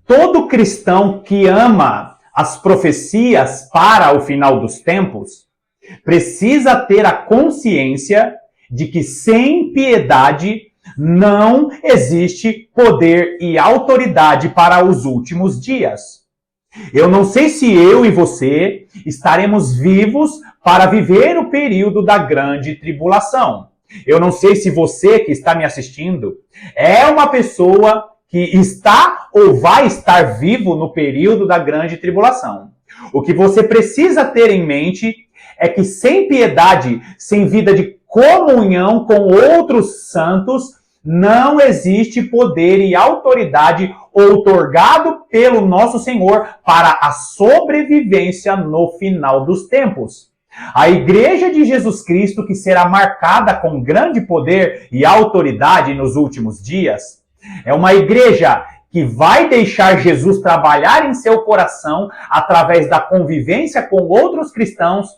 Todo cristão que ama as profecias para o final dos tempos precisa ter a consciência de que sem piedade não existe poder e autoridade para os últimos dias. Eu não sei se eu e você estaremos vivos para viver o período da grande tribulação. Eu não sei se você que está me assistindo é uma pessoa que está ou vai estar vivo no período da grande tribulação. O que você precisa ter em mente é que sem piedade, sem vida de comunhão com outros santos, não existe poder e autoridade outorgado pelo nosso Senhor para a sobrevivência no final dos tempos. A Igreja de Jesus Cristo, que será marcada com grande poder e autoridade nos últimos dias, é uma igreja que vai deixar Jesus trabalhar em seu coração através da convivência com outros cristãos,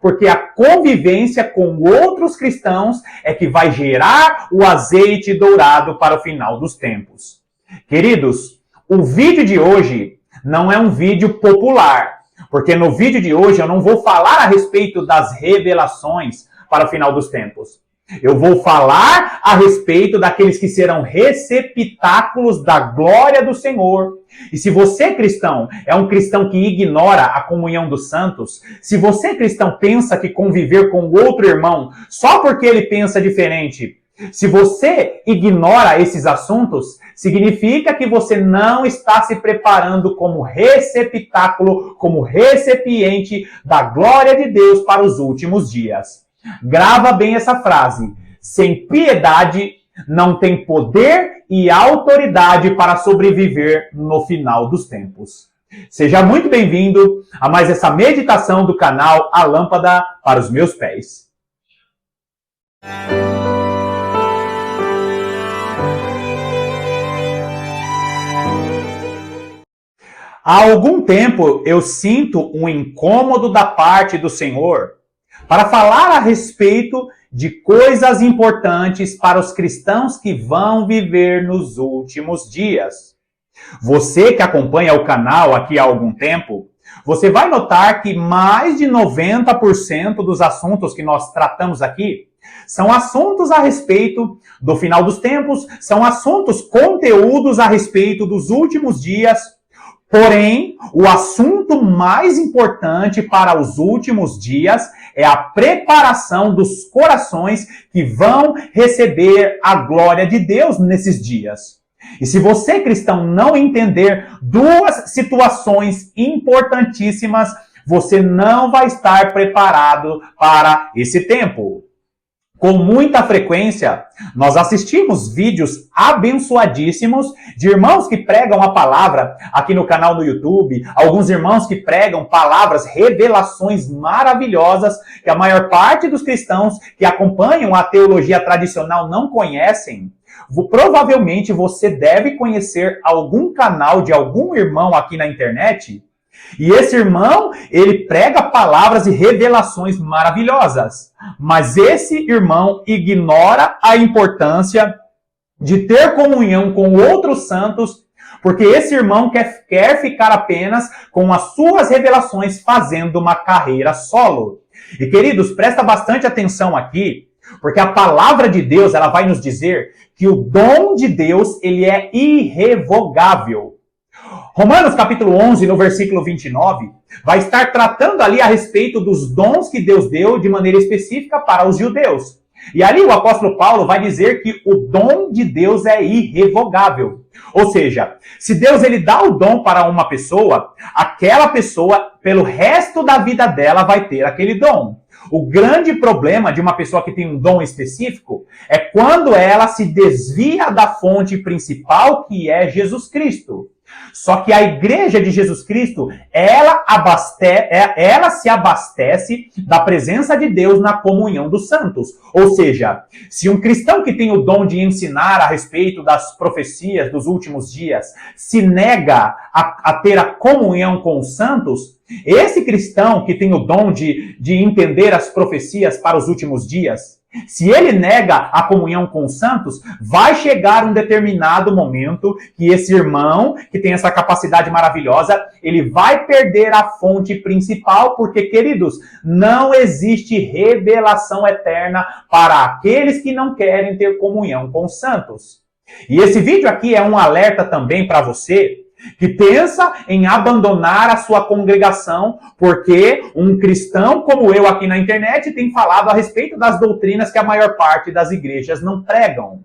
porque a convivência com outros cristãos é que vai gerar o azeite dourado para o final dos tempos. Queridos, o vídeo de hoje não é um vídeo popular, porque no vídeo de hoje eu não vou falar a respeito das revelações para o final dos tempos. Eu vou falar a respeito daqueles que serão receptáculos da glória do Senhor. E se você, cristão, é um cristão que ignora a comunhão dos santos, se você, cristão, pensa que conviver com outro irmão só porque ele pensa diferente, se você ignora esses assuntos, significa que você não está se preparando como receptáculo, como recipiente da glória de Deus para os últimos dias. Grava bem essa frase. Sem piedade não tem poder e autoridade para sobreviver no final dos tempos. Seja muito bem-vindo a mais essa meditação do canal A Lâmpada para os Meus Pés. Há algum tempo eu sinto um incômodo da parte do Senhor para falar a respeito de coisas importantes para os cristãos que vão viver nos últimos dias. Você que acompanha o canal aqui há algum tempo, você vai notar que mais de 90% dos assuntos que nós tratamos aqui são assuntos a respeito do final dos tempos, são assuntos, conteúdos a respeito dos últimos dias. Porém, o assunto mais importante para os últimos dias é a preparação dos corações que vão receber a glória de Deus nesses dias. E se você, cristão, não entender duas situações importantíssimas, você não vai estar preparado para esse tempo. Com muita frequência, nós assistimos vídeos abençoadíssimos de irmãos que pregam a palavra aqui no canal do YouTube, alguns irmãos que pregam palavras, revelações maravilhosas que a maior parte dos cristãos que acompanham a teologia tradicional não conhecem. Provavelmente você deve conhecer algum canal de algum irmão aqui na internet. E esse irmão, ele prega palavras e revelações maravilhosas. Mas esse irmão ignora a importância de ter comunhão com outros santos, porque esse irmão quer ficar apenas com as suas revelações fazendo uma carreira solo. E queridos, presta bastante atenção aqui, porque a palavra de Deus, ela vai nos dizer que o dom de Deus, ele é irrevogável. Romanos capítulo 11, no versículo 29, vai estar tratando ali a respeito dos dons que Deus deu de maneira específica para os judeus. E ali o apóstolo Paulo vai dizer que o dom de Deus é irrevogável. Ou seja, se Deus ele dá o dom para uma pessoa, aquela pessoa, pelo resto da vida dela, vai ter aquele dom. O grande problema de uma pessoa que tem um dom específico é quando ela se desvia da fonte principal, que é Jesus Cristo. Só que a igreja de Jesus Cristo, ela se abastece da presença de Deus na comunhão dos santos. Ou seja, se um cristão que tem o dom de ensinar a respeito das profecias dos últimos dias se nega a ter a comunhão com os santos, esse cristão que tem o dom de entender as profecias para os últimos dias, Se ele nega a comunhão com os santos, vai chegar um determinado momento que esse irmão, que tem essa capacidade maravilhosa, ele vai perder a fonte principal, porque, queridos, não existe revelação eterna para aqueles que não querem ter comunhão com os santos. E esse vídeo aqui é um alerta também para você, que pensa em abandonar a sua congregação, porque um cristão como eu aqui na internet tem falado a respeito das doutrinas que a maior parte das igrejas não pregam.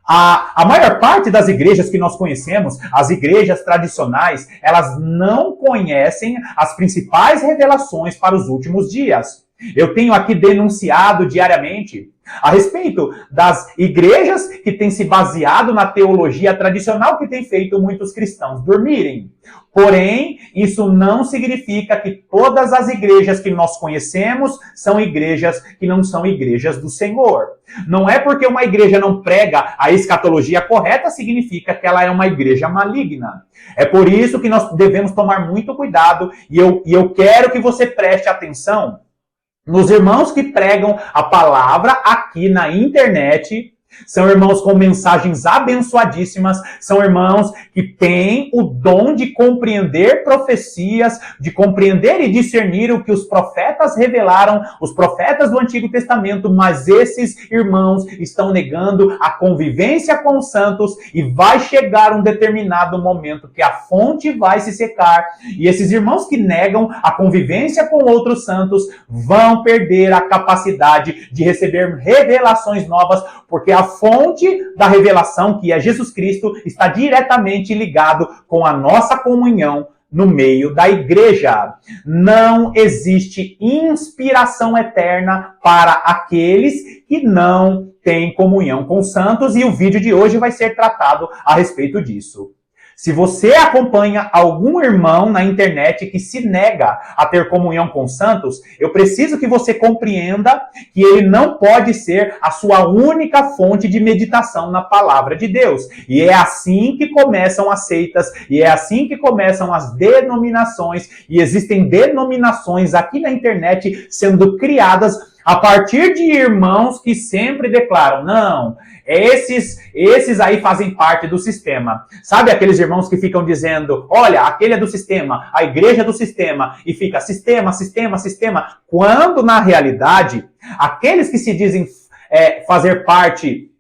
A maior parte das igrejas que nós conhecemos, as igrejas tradicionais, elas não conhecem as principais revelações para os últimos dias. Eu tenho aqui denunciado diariamente a respeito das igrejas que têm se baseado na teologia tradicional que tem feito muitos cristãos dormirem. Porém, isso não significa que todas as igrejas que nós conhecemos são igrejas que não são igrejas do Senhor. Não é porque uma igreja não prega a escatologia correta, significa que ela é uma igreja maligna. É por isso que nós devemos tomar muito cuidado e eu quero que você preste atenção nos irmãos que pregam a palavra aqui na internet. São irmãos com mensagens abençoadíssimas, são irmãos que têm o dom de compreender profecias, de compreender e discernir o que os profetas revelaram, os profetas do Antigo Testamento, mas esses irmãos estão negando a convivência com os santos e vai chegar um determinado momento que a fonte vai se secar e esses irmãos que negam a convivência com outros santos vão perder a capacidade de receber revelações novas, porque a fonte da revelação, que é Jesus Cristo, está diretamente ligado com a nossa comunhão no meio da igreja. Não existe inspiração eterna para aqueles que não têm comunhão com os santos, e o vídeo de hoje vai ser tratado a respeito disso. Se você acompanha algum irmão na internet que se nega a ter comunhão com os santos, eu preciso que você compreenda que ele não pode ser a sua única fonte de meditação na palavra de Deus. E é assim que começam as seitas, e é assim que começam as denominações, e existem denominações aqui na internet sendo criadas a partir de irmãos que sempre declaram, não, esses aí fazem parte do sistema. Sabe aqueles irmãos que ficam dizendo, olha, aquele é do sistema, a igreja é do sistema, e fica sistema, sistema, sistema, quando na realidade, aqueles que se dizem fazer parte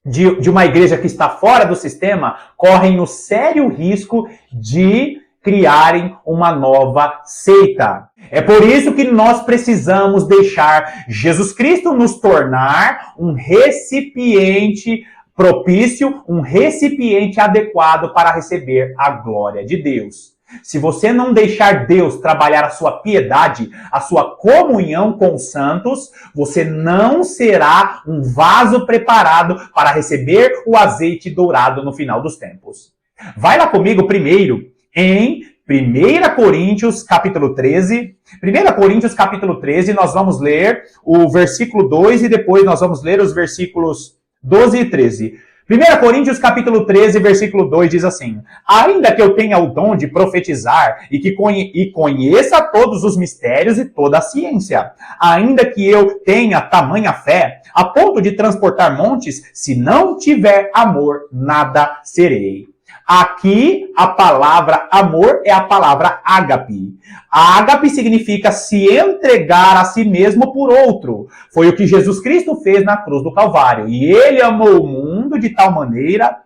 de uma igreja que está fora do sistema, correm o sério risco de criarem uma nova seita. É por isso que nós precisamos deixar Jesus Cristo nos tornar um recipiente propício, um recipiente adequado para receber a glória de Deus. Se você não deixar Deus trabalhar a sua piedade, a sua comunhão com os santos, você não será um vaso preparado para receber o azeite dourado no final dos tempos. Vai lá comigo primeiro em 1 Coríntios capítulo 13. 1 Coríntios capítulo 13, nós vamos ler o versículo 2 e depois nós vamos ler os versículos 12 e 13. 1 Coríntios capítulo 13, versículo 2 diz assim: ainda que eu tenha o dom de profetizar e conheça todos os mistérios e toda a ciência, ainda que eu tenha tamanha fé, a ponto de transportar montes, se não tiver amor, nada serei. Aqui, a palavra amor é a palavra ágape. Ágape significa se entregar a si mesmo por outro. Foi o que Jesus Cristo fez na cruz do Calvário. E ele amou o mundo de tal maneira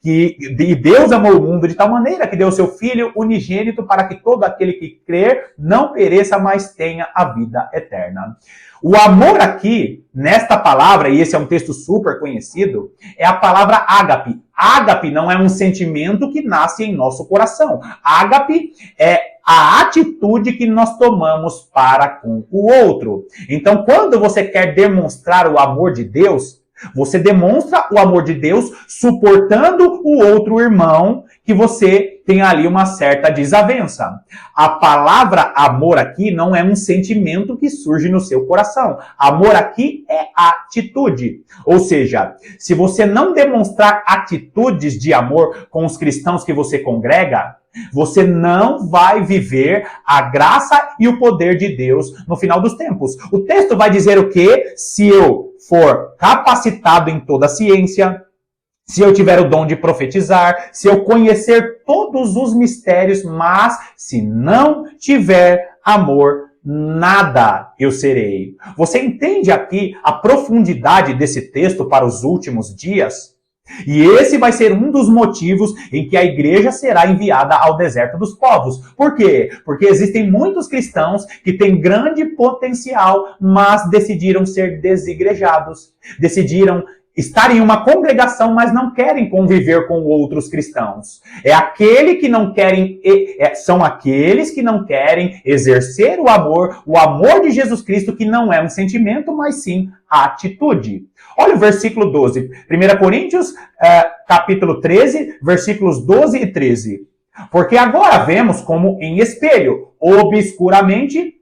e Deus amou o mundo de tal maneira que deu seu Filho unigênito para que todo aquele que crer não pereça, mas tenha a vida eterna. O amor aqui, nesta palavra, e esse é um texto super conhecido, é a palavra ágape. Ágape não é um sentimento que nasce em nosso coração. Ágape é a atitude que nós tomamos para com o outro. Então, quando você quer demonstrar o amor de Deus, você demonstra o amor de Deus suportando o outro irmão que você tem ali uma certa desavença. A palavra amor aqui não é um sentimento que surge no seu coração. Amor aqui é atitude. Ou seja, se você não demonstrar atitudes de amor com os cristãos que você congrega, você não vai viver a graça e o poder de Deus no final dos tempos. O texto vai dizer o quê? Se eu for capacitado em toda a ciência, se eu tiver o dom de profetizar, se eu conhecer todos os mistérios, mas se não tiver amor, nada eu serei. Você entende aqui a profundidade desse texto para os últimos dias? E esse vai ser um dos motivos em que a igreja será enviada ao deserto dos povos. Por quê? Porque existem muitos cristãos que têm grande potencial, mas decidiram ser desigrejados. Decidiram estar em uma congregação, mas não querem conviver com outros cristãos. São aqueles que não querem exercer o amor de Jesus Cristo, que não é um sentimento, mas sim a atitude. Olha o versículo 12. 1 Coríntios, capítulo 13, versículos 12 e 13. Porque agora vemos como em espelho, obscuramente,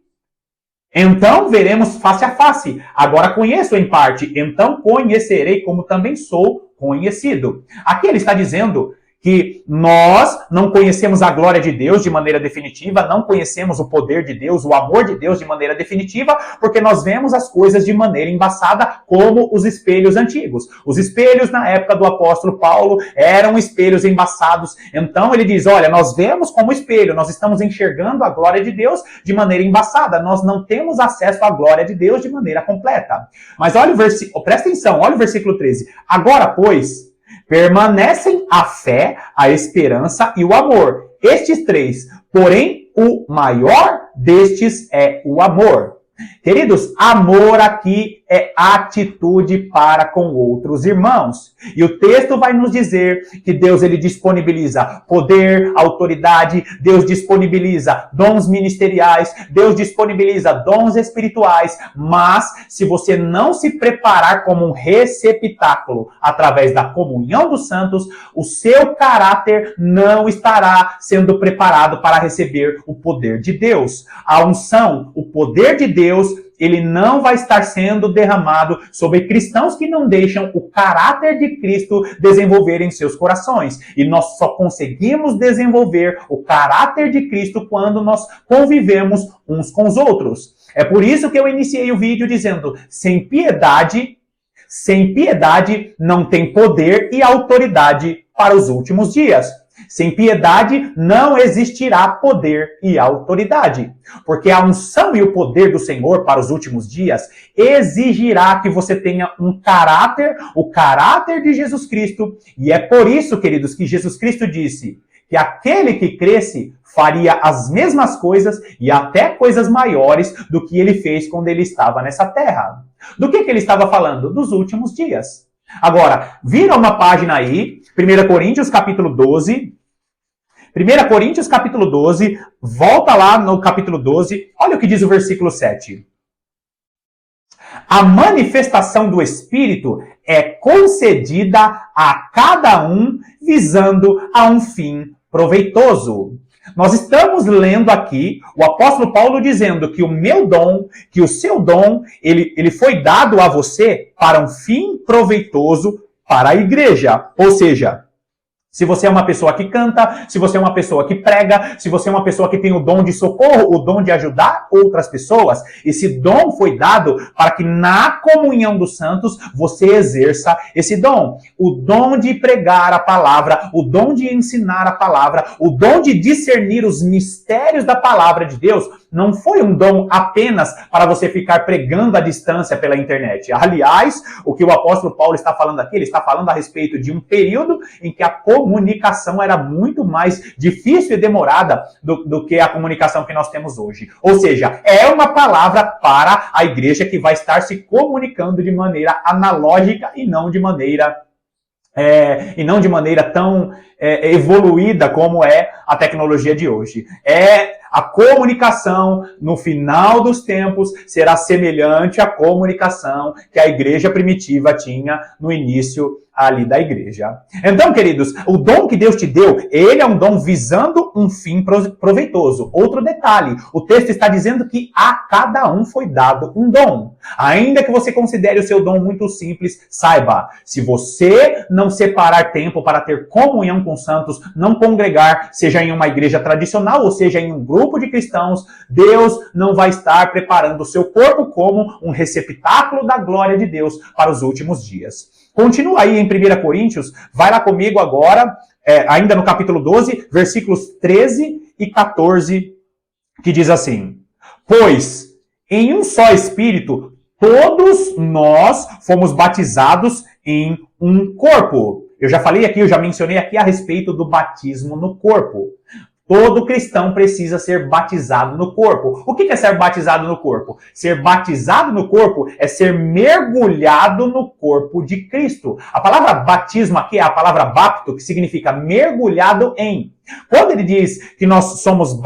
então veremos face a face. Agora conheço em parte, então conhecerei como também sou conhecido. Aqui ele está dizendo que nós não conhecemos a glória de Deus de maneira definitiva, não conhecemos o poder de Deus, o amor de Deus de maneira definitiva, porque nós vemos as coisas de maneira embaçada, como os espelhos antigos. Os espelhos na época do apóstolo Paulo eram espelhos embaçados. Então ele diz, olha, nós vemos como espelho, nós estamos enxergando a glória de Deus de maneira embaçada, nós não temos acesso à glória de Deus de maneira completa. Mas olha o versículo, presta atenção, olha o versículo 13. Agora, pois, permanecem a fé, a esperança e o amor. Estes três, porém, o maior destes é o amor. Queridos, amor aqui é atitude para com outros irmãos. E o texto vai nos dizer que Deus ele disponibiliza poder, autoridade, Deus disponibiliza dons ministeriais, Deus disponibiliza dons espirituais, mas se você não se preparar como um receptáculo através da comunhão dos santos, o seu caráter não estará sendo preparado para receber o poder de Deus. A unção, o poder de Deus, ele não vai estar sendo derramado sobre cristãos que não deixam o caráter de Cristo desenvolver em seus corações. E nós só conseguimos desenvolver o caráter de Cristo quando nós convivemos uns com os outros. É por isso que eu iniciei o vídeo dizendo, sem piedade não tem poder e autoridade para os últimos dias. Sem piedade não existirá poder e autoridade, porque a unção e o poder do Senhor para os últimos dias exigirá que você tenha um caráter, o caráter de Jesus Cristo, e é por isso, queridos, que Jesus Cristo disse que aquele que cresce faria as mesmas coisas e até coisas maiores do que ele fez quando ele estava nessa terra. Do que ele estava falando? Dos últimos dias. Agora, vira uma página aí, 1 Coríntios capítulo 12. 1 Coríntios capítulo 12, volta lá no capítulo 12, olha o que diz o versículo 7. A manifestação do Espírito é concedida a cada um visando a um fim proveitoso. Nós estamos lendo aqui o apóstolo Paulo dizendo que o meu dom, que o seu dom, ele foi dado a você para um fim proveitoso para a igreja. Ou seja, se você é uma pessoa que canta, se você é uma pessoa que prega, se você é uma pessoa que tem o dom de socorro, o dom de ajudar outras pessoas, esse dom foi dado para que na comunhão dos santos você exerça esse dom. O dom de pregar a palavra, o dom de ensinar a palavra, o dom de discernir os mistérios da palavra de Deus, não foi um dom apenas para você ficar pregando à distância pela internet. Aliás, o que o apóstolo Paulo está falando aqui, ele está falando a respeito de um período em que a comunicação era muito mais difícil e demorada do que a comunicação que nós temos hoje. Ou seja, é uma palavra para a igreja que vai estar se comunicando de maneira analógica e não de maneira tão evoluída como é a tecnologia de hoje. A comunicação no final dos tempos será semelhante à comunicação que a igreja primitiva tinha no início ali da igreja. Então, queridos, o dom que Deus te deu, ele é um dom visando um fim proveitoso. Outro detalhe, o texto está dizendo que a cada um foi dado um dom. Ainda que você considere o seu dom muito simples, saiba, se você não separar tempo para ter comunhão com os santos, não congregar, seja em uma igreja tradicional ou seja em um grupo grupo de cristãos, Deus não vai estar preparando o seu corpo como um receptáculo da glória de Deus para os últimos dias. Continua aí em 1 Coríntios, vai lá comigo agora, ainda no capítulo 12, versículos 13 e 14, que diz assim: Pois em um só Espírito todos nós fomos batizados em um corpo. Eu já falei aqui, eu já mencionei aqui a respeito do batismo no corpo. Todo cristão precisa ser batizado no corpo. O que é ser batizado no corpo? Ser batizado no corpo é ser mergulhado no corpo de Cristo. A palavra batismo aqui é a palavra bapto, que significa mergulhado em. Quando ele diz que nós fomos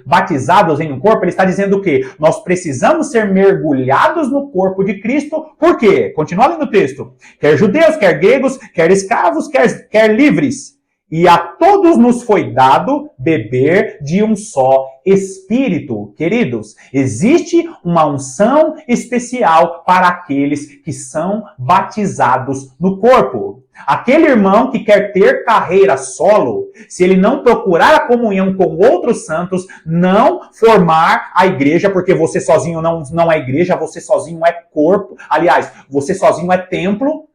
batizados em um corpo, ele está dizendo o quê? Nós precisamos ser mergulhados no corpo de Cristo. Por quê? Continua lendo o texto. Quer judeus, quer gregos, quer escravos, quer livres. E a todos nos foi dado beber de um só Espírito. Queridos, existe uma unção especial para aqueles que são batizados no corpo. Aquele irmão que quer ter carreira solo, se ele não procurar a comunhão com outros santos, não formar a igreja, porque você sozinho não é igreja, você sozinho é corpo. Aliás, você sozinho é templo.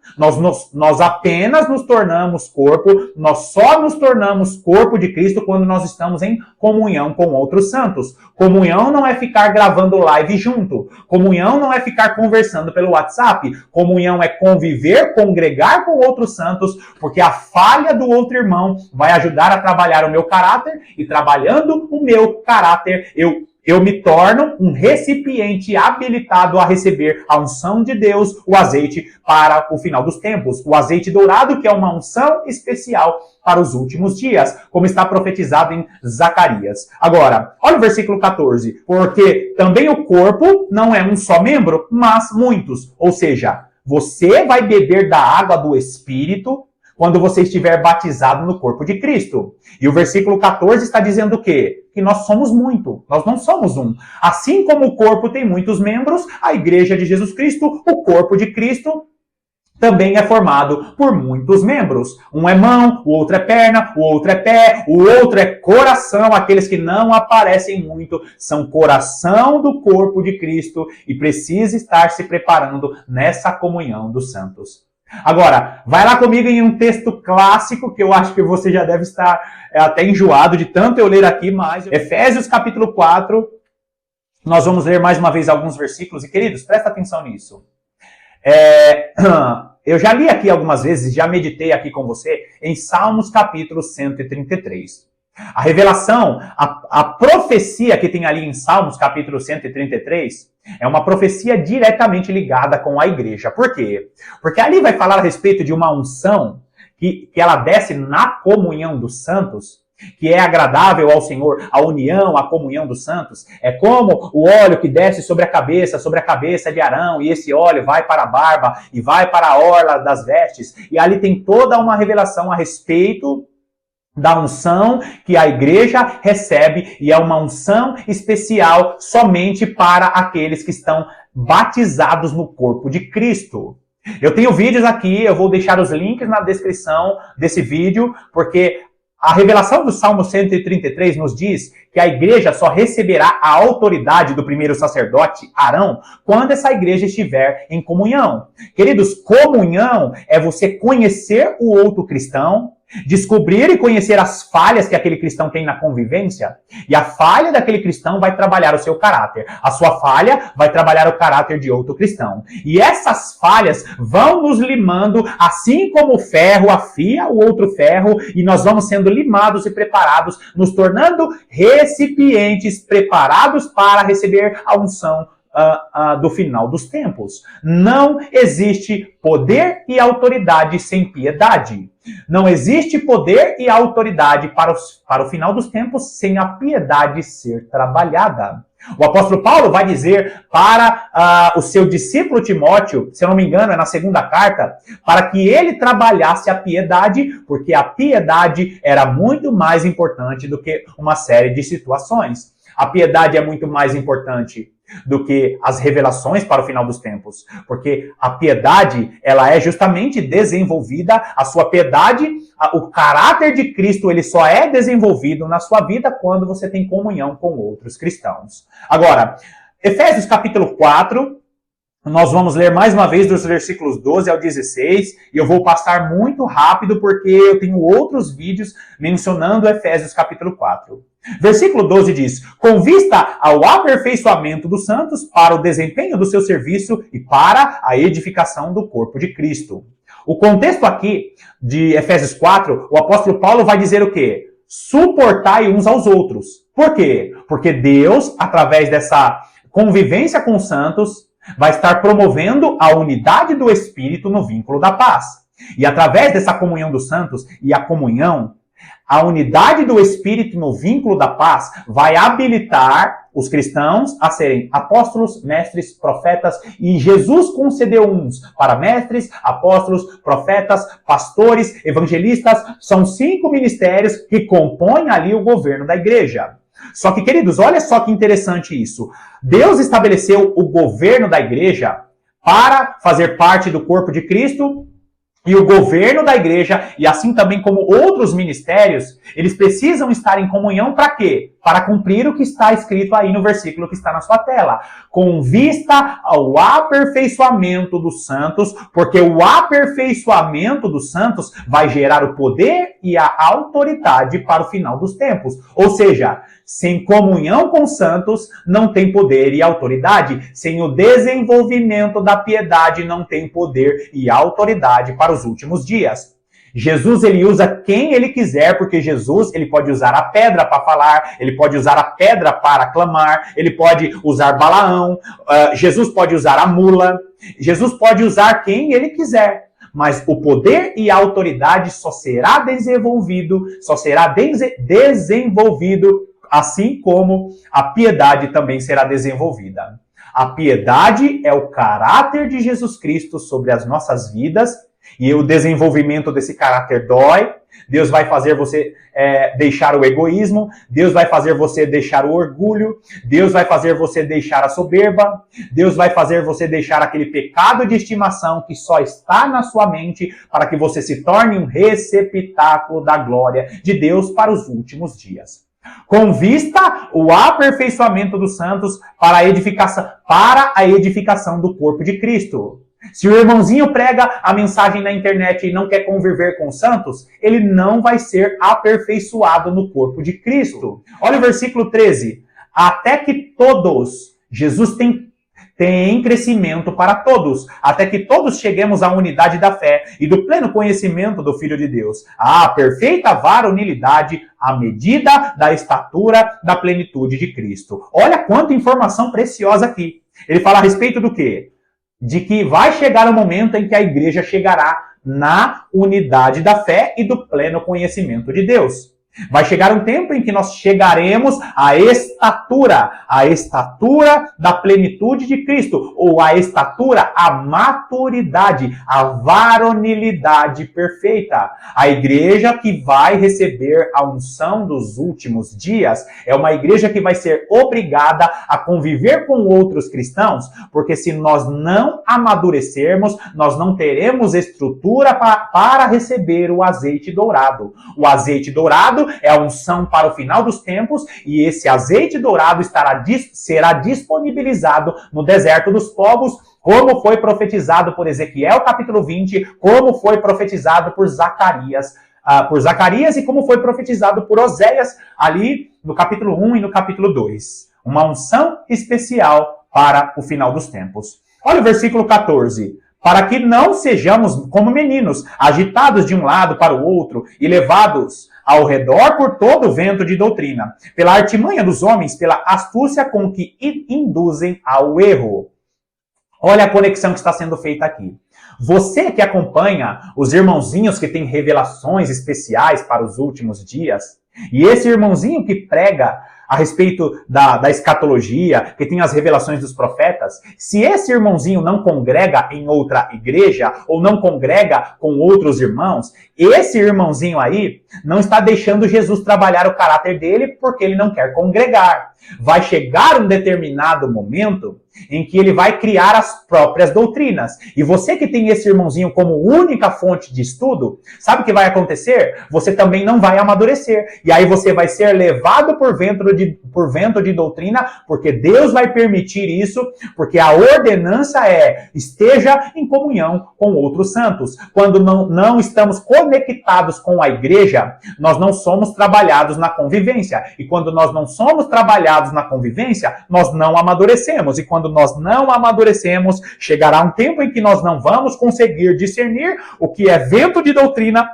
Nós apenas nos tornamos corpo, nós só nos tornamos corpo de Cristo quando nós estamos em comunhão com outros santos. Comunhão não é ficar gravando live junto. Comunhão não é ficar conversando pelo WhatsApp. Comunhão é conviver, congregar com outros santos, porque a falha do outro irmão vai ajudar a trabalhar o meu caráter, e trabalhando o meu caráter, eu me torno um recipiente habilitado a receber a unção de Deus, o azeite para o final dos tempos. O azeite dourado, que é uma unção especial para os últimos dias, como está profetizado em Zacarias. Agora, olha o versículo 14. Porque também o corpo não é um só membro, mas muitos. Ou seja, você vai beber da água do Espírito quando você estiver batizado no corpo de Cristo. E o versículo 14 está dizendo o quê? Que nós somos muito, nós não somos um. Assim como o corpo tem muitos membros, a igreja de Jesus Cristo, o corpo de Cristo, também é formado por muitos membros. Um é mão, o outro é perna, o outro é pé, o outro é coração. Aqueles que não aparecem muito são coração do corpo de Cristo e precisa estar se preparando nessa comunhão dos santos. Agora, vai lá comigo em um texto clássico que eu acho que você já deve estar até enjoado de tanto eu ler aqui, mas Efésios capítulo 4, nós vamos ler mais uma vez alguns versículos, e queridos, presta atenção nisso. Eu já li aqui algumas vezes, já meditei aqui com você em Salmos capítulo 133. A revelação, a profecia que tem ali em Salmos capítulo 133 é uma profecia diretamente ligada com a igreja. Por quê? Porque ali vai falar a respeito de uma unção que ela desce na comunhão dos santos, que é agradável ao Senhor, a união, a comunhão dos santos. É como o óleo que desce sobre a cabeça de Arão, e esse óleo vai para a barba e vai para a orla das vestes. E ali tem toda uma revelação a respeito da unção que a igreja recebe, e é uma unção especial somente para aqueles que estão batizados no corpo de Cristo. Eu tenho vídeos aqui, eu vou deixar os links na descrição desse vídeo, porque a revelação do Salmo 133 nos diz que a igreja só receberá a autoridade do primeiro sacerdote, Arão, quando essa igreja estiver em comunhão. Queridos, comunhão é você conhecer o outro cristão, descobrir e conhecer as falhas que aquele cristão tem na convivência, e a falha daquele cristão vai trabalhar o seu caráter. A sua falha vai trabalhar o caráter de outro cristão. E essas falhas vão nos limando, assim como o ferro afia o outro ferro, e nós vamos sendo limados e preparados, nos tornando recipientes preparados para receber a unção do final dos tempos. Não existe poder e autoridade sem piedade. Não existe poder e autoridade para o final dos tempos sem a piedade ser trabalhada. O apóstolo Paulo vai dizer para o seu discípulo Timóteo, se eu não me engano é na segunda carta, para que ele trabalhasse a piedade, porque a piedade era muito mais importante do que uma série de situações. A piedade é muito mais importante do que as revelações para o final dos tempos. Porque a piedade, ela é justamente desenvolvida, a sua piedade, o caráter de Cristo, ele só é desenvolvido na sua vida quando você tem comunhão com outros cristãos. Agora, Efésios capítulo 4, nós vamos ler mais uma vez dos versículos 12 ao 16, e eu vou passar muito rápido porque eu tenho outros vídeos mencionando Efésios capítulo 4. Versículo 12 diz: com vista ao aperfeiçoamento dos santos para o desempenho do seu serviço e para a edificação do corpo de Cristo. O contexto aqui de Efésios 4, o apóstolo Paulo vai dizer o quê? Suportai uns aos outros. Por quê? Porque Deus, através dessa convivência com os santos, vai estar promovendo a unidade do Espírito no vínculo da paz. E através dessa comunhão dos santos e a comunhão, a unidade do Espírito no vínculo da paz vai habilitar os cristãos a serem apóstolos, mestres, profetas, e Jesus concedeu uns para mestres, apóstolos, profetas, pastores, evangelistas. São 5 ministérios que compõem ali o governo da igreja. Só que, queridos, olha só que interessante isso. Deus estabeleceu o governo da igreja para fazer parte do corpo de Cristo, e o governo da igreja, e assim também como outros ministérios, eles precisam estar em comunhão para quê? Para cumprir o que está escrito aí no versículo que está na sua tela. Com vista ao aperfeiçoamento dos santos, porque o aperfeiçoamento dos santos vai gerar o poder e a autoridade para o final dos tempos. Ou seja, sem comunhão com os santos, não tem poder e autoridade. Sem o desenvolvimento da piedade, não tem poder e autoridade para os últimos dias. Jesus, ele usa quem ele quiser, porque Jesus, ele pode usar a pedra para falar, ele pode usar a pedra para clamar, ele pode usar Balaão, Jesus pode usar a mula, Jesus pode usar quem ele quiser. Mas o poder e a autoridade só será desenvolvido, assim como a piedade também será desenvolvida. A piedade é o caráter de Jesus Cristo sobre as nossas vidas, e o desenvolvimento desse caráter dói. Deus vai fazer você deixar o egoísmo, Deus vai fazer você deixar o orgulho, Deus vai fazer você deixar a soberba, Deus vai fazer você deixar aquele pecado de estimação que só está na sua mente, para que você se torne um receptáculo da glória de Deus para os últimos dias. Com vista o aperfeiçoamento dos santos para a edificação do corpo de Cristo. Se o irmãozinho prega a mensagem na internet e não quer conviver com os santos, ele não vai ser aperfeiçoado no corpo de Cristo. Olha o versículo 13. Até que todos, Jesus tem crescimento para todos, até que todos cheguemos à unidade da fé e do pleno conhecimento do Filho de Deus, à perfeita varonilidade, à medida da estatura da plenitude de Cristo. Olha quanta informação preciosa aqui. Ele fala a respeito do quê? De que vai chegar o momento em que a igreja chegará na unidade da fé e do pleno conhecimento de Deus. Vai chegar um tempo em que nós chegaremos à estatura da plenitude de Cristo, ou à estatura, à maturidade, à varonilidade perfeita. A igreja que vai receber a unção dos últimos dias é uma igreja que vai ser obrigada a conviver com outros cristãos, porque se nós não amadurecermos, nós não teremos estrutura para receber o azeite dourado. O azeite dourado é a unção para o final dos tempos, e esse azeite dourado será disponibilizado no deserto dos povos, como foi profetizado por Ezequiel, capítulo 20, como foi profetizado por Zacarias e como foi profetizado por Oséias, ali no capítulo 1 e no capítulo 2. Uma unção especial para o final dos tempos. Olha o versículo 14. Para que não sejamos como meninos, agitados de um lado para o outro e levados ao redor por todo o vento de doutrina, pela artimanha dos homens, pela astúcia com que induzem ao erro. Olha a conexão que está sendo feita aqui. Você que acompanha os irmãozinhos que têm revelações especiais para os últimos dias, e esse irmãozinho que prega a respeito da escatologia, que tem as revelações dos profetas, se esse irmãozinho não congrega em outra igreja, ou não congrega com outros irmãos, esse irmãozinho aí não está deixando Jesus trabalhar o caráter dele porque ele não quer congregar. Vai chegar um determinado momento em que ele vai criar as próprias doutrinas. E você que tem esse irmãozinho como única fonte de estudo, sabe o que vai acontecer? Você também não vai amadurecer. E aí você vai ser levado por vento de doutrina, porque Deus vai permitir isso, porque a ordenança é: esteja em comunhão com outros santos. Quando não estamos conectados com a igreja, nós não somos trabalhados na convivência. E quando nós não somos trabalhados na convivência, nós não amadurecemos. E quando nós não amadurecemos, chegará um tempo em que nós não vamos conseguir discernir o que é vento de doutrina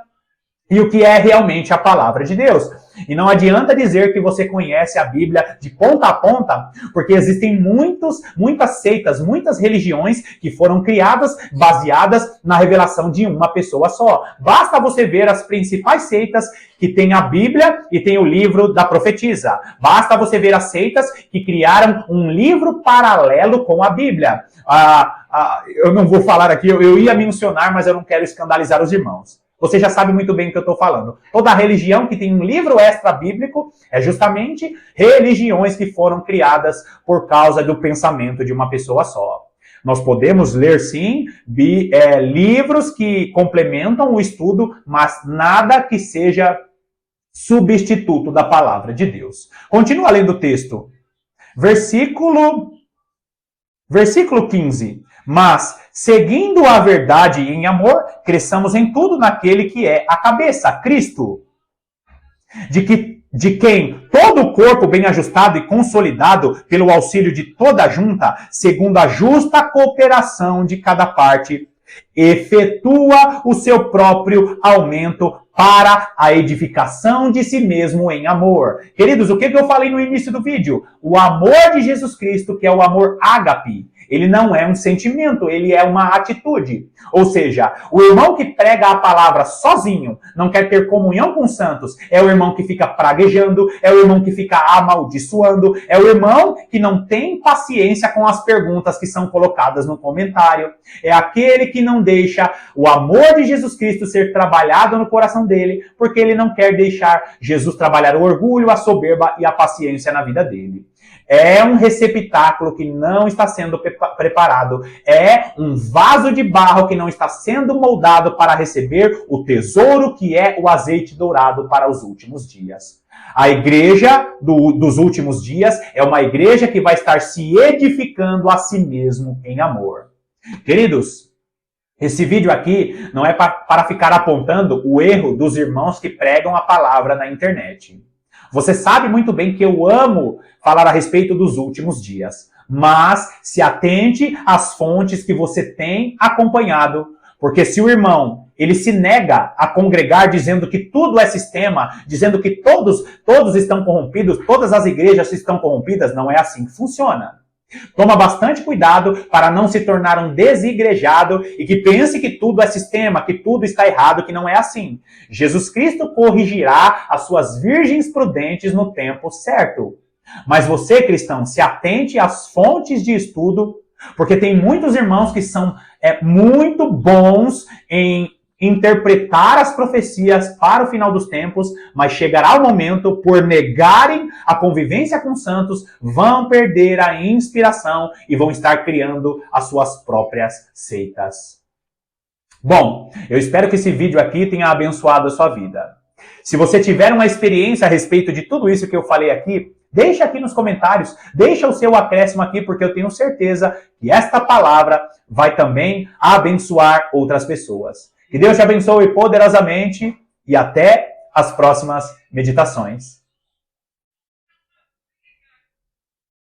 e o que é realmente a palavra de Deus. E não adianta dizer que você conhece a Bíblia de ponta a ponta, porque existem muitas seitas, muitas religiões que foram criadas baseadas na revelação de uma pessoa só. Basta você ver as principais seitas que tem a Bíblia e tem o livro da profetisa. Basta você ver as seitas que criaram um livro paralelo com a Bíblia. Eu não vou falar aqui, eu ia mencionar, mas eu não quero escandalizar os irmãos. Você já sabe muito bem o que eu estou falando. Toda religião que tem um livro extra-bíblico é justamente religiões que foram criadas por causa do pensamento de uma pessoa só. Nós podemos ler, sim, livros que complementam o estudo, mas nada que seja substituto da palavra de Deus. Continua lendo o texto. Versículo 15. Mas, seguindo a verdade em amor, cresçamos em tudo naquele que é a cabeça, Cristo. De quem todo o corpo bem ajustado e consolidado pelo auxílio de toda a junta, segundo a justa cooperação de cada parte, efetua o seu próprio aumento para a edificação de si mesmo em amor. Queridos, o que eu falei no início do vídeo? O amor de Jesus Cristo, que é o amor ágape, ele não é um sentimento, ele é uma atitude. Ou seja, o irmão que prega a palavra sozinho, não quer ter comunhão com os santos, é o irmão que fica praguejando, é o irmão que fica amaldiçoando, é o irmão que não tem paciência com as perguntas que são colocadas no comentário, é aquele que não deixa o amor de Jesus Cristo ser trabalhado no coração dele, porque ele não quer deixar Jesus trabalhar o orgulho, a soberba e a paciência na vida dele. É um receptáculo que não está sendo preparado. É um vaso de barro que não está sendo moldado para receber o tesouro que é o azeite dourado para os últimos dias. A igreja dos últimos dias é uma igreja que vai estar se edificando a si mesmo em amor. Queridos, esse vídeo aqui não é para ficar apontando o erro dos irmãos que pregam a palavra na internet. Você sabe muito bem que eu amo falar a respeito dos últimos dias, mas se atente às fontes que você tem acompanhado, porque se o irmão ele se nega a congregar dizendo que tudo é sistema, dizendo que todos estão corrompidos, todas as igrejas estão corrompidas, não é assim que funciona. Toma bastante cuidado para não se tornar um desigrejado e que pense que tudo é sistema, que tudo está errado, que não é assim. Jesus Cristo corrigirá as suas virgens prudentes no tempo certo. Mas você, cristão, se atente às fontes de estudo, porque tem muitos irmãos que são muito bons em interpretar as profecias para o final dos tempos, mas chegará o momento, por negarem a convivência com os santos, vão perder a inspiração e vão estar criando as suas próprias seitas. Bom, eu espero que esse vídeo aqui tenha abençoado a sua vida. Se você tiver uma experiência a respeito de tudo isso que eu falei aqui, deixa aqui nos comentários, deixa o seu acréscimo aqui, porque eu tenho certeza que esta palavra vai também abençoar outras pessoas. Que Deus te abençoe poderosamente e até as próximas meditações.